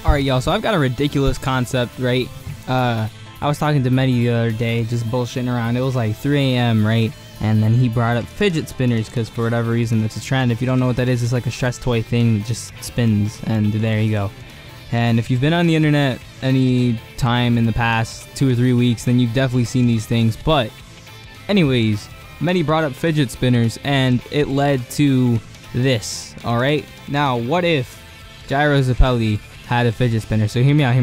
Alright, y'all, so I've got a ridiculous concept, right? I was talking to Mehdi the other day, just bullshitting around. It was like 3 a.m., right? And then he brought up fidget spinners, because for whatever reason, it's a trend. If you don't know what that is, it's like a stress toy thing that just spins, and there you go. And if you've been on the internet any time in the past 2 or 3 weeks, then you've definitely seen these things. But anyways, Mehdi brought up fidget spinners, and it led to this, alright? Now, what if Gyro Zeppeli had a fidget spinner? So hear me out,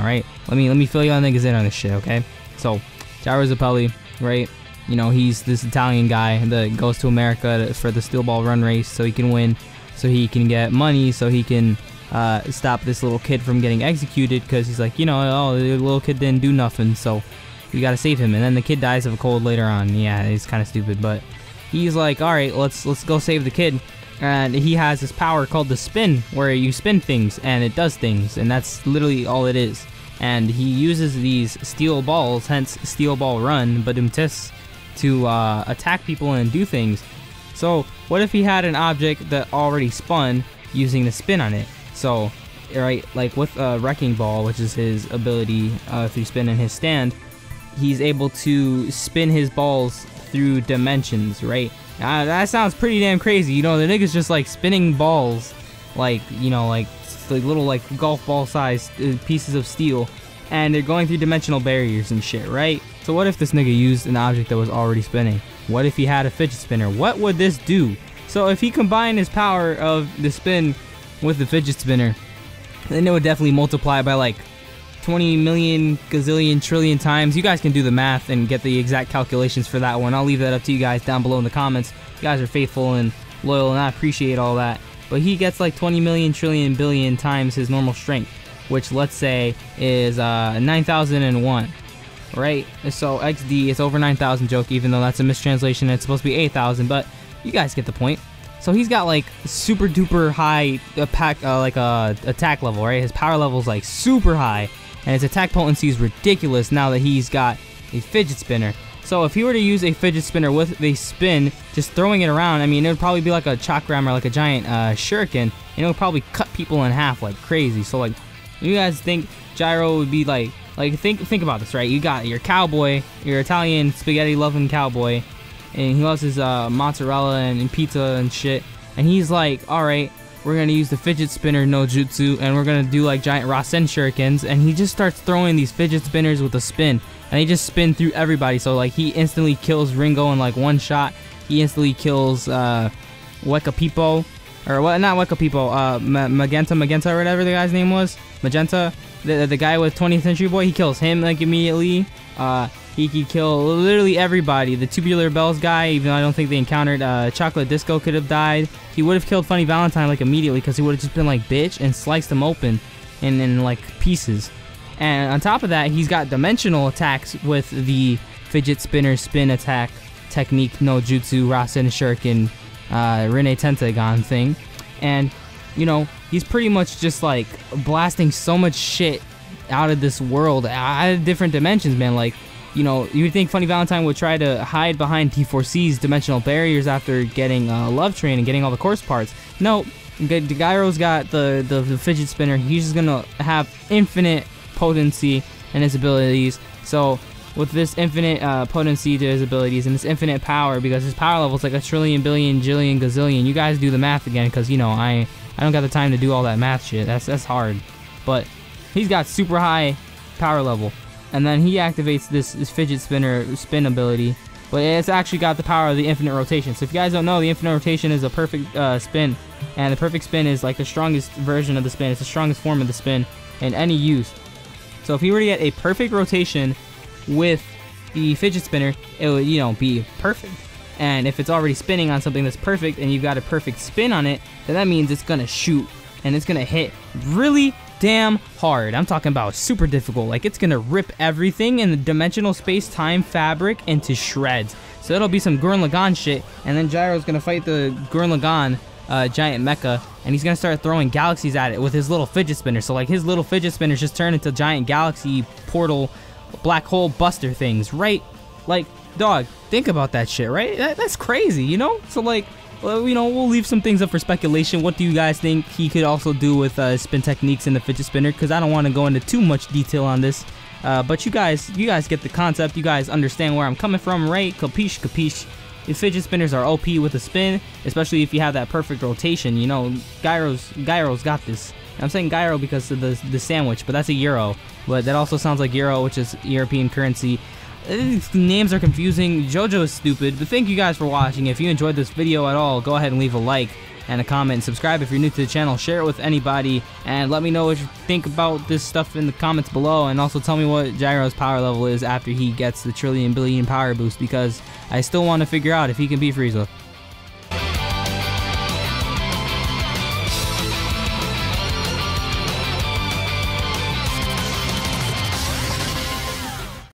right? Let me fill y'all niggas in on this shit, okay? So, Gyro Zeppeli, right? You know, he's this Italian guy that goes to America for the steel ball run race so he can win, so he can get money, so he can stop this little kid from getting executed, because he's like, you know, oh, the little kid didn't do nothing, so we gotta save him. And then the kid dies of a cold later on. Yeah, it's kind of stupid, but he's like, all right, let's go save the kid. And he has this power called the spin, where you spin things and it does things, and that's literally all it is. And he uses these steel balls, hence steel ball run, badum-tis, to attack people and do things. So what if he had an object that already spun using the spin on it? So, right, like with a wrecking ball, which is his ability through spin in his stand, he's able to spin his balls through dimensions, right? That sounds pretty damn crazy. You know, the nigga's just like spinning balls, like, you know, like little like golf ball sized pieces of steel, and they're going through dimensional barriers and shit, right? So what if this nigga used an object that was already spinning? What if he had a fidget spinner? What would this do? So if he combined his power of the spin with the fidget spinner, then it would definitely multiply by like 20 million gazillion trillion times. You guys can do the math and get the exact calculations for that one. I'll leave that up to you guys down below in the comments. You guys are faithful and loyal, and I appreciate all that. But he gets like 20 million trillion billion times his normal strength, which let's say is 9,001, right? So XD, it's over 9,000 joke, even though that's a mistranslation. It's supposed to be 8,000, but you guys get the point. So he's got like super duper high attack level, right? His power level is like super high, and his attack potency is ridiculous now that he's got a fidget spinner. So if he were to use a fidget spinner with a spin, just throwing it around, I mean, it would probably be like a chakram or like a giant shuriken, and it would probably cut people in half like crazy. So like, you guys think Gyro would be like think about this, right? You got your cowboy, your Italian spaghetti loving cowboy, and he loves his mozzarella and pizza and shit, and he's like, all right, we're gonna use the fidget spinner no jutsu, and we're gonna do like giant Rasen shurikens, and he just starts throwing these fidget spinners with a spin, and they just spin through everybody. So like, he instantly kills Ringo in like one shot. He instantly kills Weka Pipo, or what? Not Weka Pipo, Magenta, or whatever the guy's name was. Magenta, the guy with 20th Century Boy. He kills him like immediately. He could kill literally everybody. The Tubular Bells guy, even though I don't think they encountered Chocolate Disco, could have died. He would have killed Funny Valentine like immediately, because he would have just been like bitch and sliced him open in like pieces. And on top of that, he's got dimensional attacks with the fidget spinner spin attack technique no jutsu Rasen Shuriken Rene Tentagon thing. And you know, he's pretty much just like blasting so much shit out of this world, out of different dimensions, man. Like, you know, you would think Funny Valentine would try to hide behind T4C's dimensional barriers after getting Love Train and getting all the course parts. No, Gyro's got the fidget spinner. He's just gonna have infinite potency in his abilities. So with this infinite potency to his abilities and this infinite power, because his power level is like a trillion, billion, jillion, gazillion. You guys do the math again, because you know I don't got the time to do all that math shit. That's hard. But he's got super high power level. And then he activates this fidget spinner spin ability, but it's actually got the power of the infinite rotation. So if you guys don't know, the infinite rotation is a perfect spin, and the perfect spin is like the strongest version of the spin. It's the strongest form of the spin in any use. So if he were to get a perfect rotation with the fidget spinner, it would, you know, be perfect. And if it's already spinning on something that's perfect and you've got a perfect spin on it, then that means it's gonna shoot and it's gonna hit really damn hard. I'm talking about super difficult. Like, it's gonna rip everything in the dimensional space-time fabric into shreds. So it'll be some Gurren Lagann shit, and then Gyro's gonna fight the Gurren Lagann giant mecha, and he's gonna start throwing galaxies at it with his little fidget spinner. So like, his little fidget spinners just turn into giant galaxy portal black hole buster things, right? Like, dog, think about that shit, right? That's crazy, you know? So like, we'll leave some things up for speculation. What do you guys think he could also do with spin techniques in the fidget spinner? Because I don't want to go into too much detail on this. But you guys get the concept. You guys understand where I'm coming from, right? Capiche, capiche. The fidget spinners are OP with a spin, especially if you have that perfect rotation. You know, Gyro's got this. I'm saying Gyro because of the sandwich, but that's a euro. But that also sounds like euro, which is European currency. Names are confusing. JoJo is stupid. But thank you guys for watching. If you enjoyed this video at all, go ahead and leave a like and a comment, and subscribe if you're new to the channel. Share it with anybody, and let me know what you think about this stuff in the comments below, and also tell me what Gyro's power level is after he gets the trillion billion power boost, because I still want to figure out if he can beat Frieza.